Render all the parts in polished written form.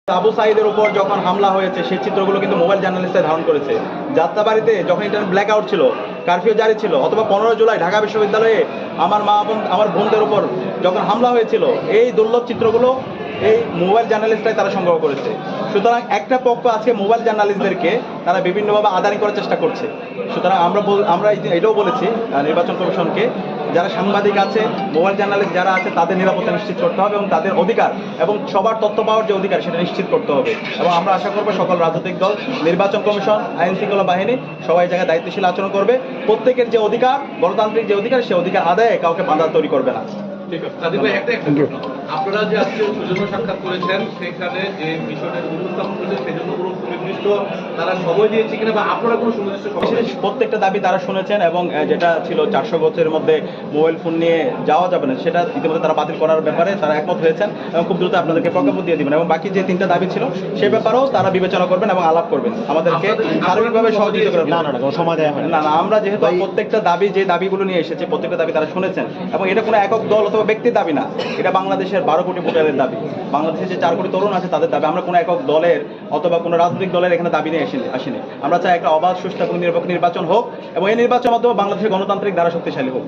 আবু সাঈদের উপর যখন হামলা হয়েছে সেই চিত্রগুলো কিন্তু মোবাইল জার্নালিস্টরা ধারণ করেছে। যাত্রাবাড়িতে যখন ইন্টারনেট ব্ল্যাক আউট ছিল, কারফিউ জারি ছিল, অথবা 15 জুলাই ঢাকা বিশ্ববিদ্যালয়ে আমার বোনদের উপর যখন হামলা হয়েছিল, এই দুর্লভ চিত্রগুলো এই মোবাইল জার্নালিস্টরাই তারা সংগ্রহ করেছে। সুতরাং একটা পক্ষ আছে মোবাইল জার্নালিস্টদেরকে তারা বিভিন্নভাবে আদানি করার চেষ্টা করছে। সুতরাং আমরা এটাও বলেছি নির্বাচন কমিশনকে, যারা সাংবাদিক আছে, মোবাইল জার্নালিস্ট যারা আছে, তাদের নিরাপত্তা নিশ্চিত করতে হবে এবং তাদের অধিকার এবং সবার তথ্য পাওয়ার যে অধিকার সেটা নিশ্চিত করতে হবে। এবং আমরা আশা করবো সকল রাজনৈতিক দল, নির্বাচন কমিশন, আইন শৃঙ্খলা বাহিনী সবাই জায়গায় দায়িত্বশীল আচরণ করবে। প্রত্যেকের যে অধিকার, গণতান্ত্রিক যে অধিকার, সে অধিকার আদায়ে কাউকে বাধা তৈরি করবে না। আপনারা যে আজকে সৌজন্য সাক্ষাৎ করেছেন, সেখানে যে বিষয়টা উপস্থাপন করেছে সেজন্য কোনো সুনির্দিষ্ট তারা সময় দিয়েছে কিনা, বা আপনারা কোনো সুনির্দিষ্ট প্রত্যেকটা দাবি তারা শুনেছেন এবং যেটা ছিল 400 গজের মধ্যে মোবাইল ফোন নিয়ে যাওয়া যাবে না, সেটা ইতিমধ্যে তারা বাতিল করার ব্যাপারে তারা একমত হয়েছেন এবং খুব দ্রুত আপনাদেরকে প্রজ্ঞাপন দিয়ে দিবেন। এবং বাকি যে 3টা দাবি ছিল সে ব্যাপারেও তারা বিবেচনা করবেন এবং আলাপ করবেন, আমাদেরকে সার্বিকভাবে সহযোগিতা করবেন। না, সময় দেওয়া হয় না। আমরা যেহেতু প্রত্যেকটা দাবি, যে দাবিগুলো নিয়ে এসেছে, প্রত্যেকটা দাবি তারা শুনেছেন এবং এটা কোনো একক দল অথবা ব্যক্তির দাবি না, এটা বাংলাদেশের 12 কোটি ভোটারের দাবি, বাংলাদেশের যে 4 কোটি তরুণ আছে তাদের দাবি। আমরা কোনো একক দলের অথবা কোনো রাজনৈতিক দলের এখানে দাবি নিয়ে আসিনি। আমরা চাই একটা অবাধ, সুষ্ঠু এবং নিরপেক্ষ নির্বাচন হোক এবং এই নির্বাচনের মাধ্যমে বাংলাদেশের গণতান্ত্রিক ধারা শক্তিশালী হোক।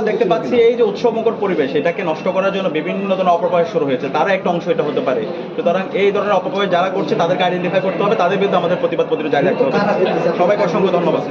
দেখতে পাচ্ছি এই যে উৎসবমুখর পরিবেশ, এটাকে নষ্ট করার জন্য বিভিন্ন ধরনের অপপ্রয়াস শুরু হয়েছে, তারা একটা অংশ এটা হতে পারে। সুতরাং এই ধরনের অপপ্রয়াস যারা করছে তাদেরকে আইডেন্টিফাই করতে হবে, তাদের বিরুদ্ধে আমাদের প্রতিবাদ জারি রাখতে হবে। সবাইকে অসংখ্য ধন্যবাদ।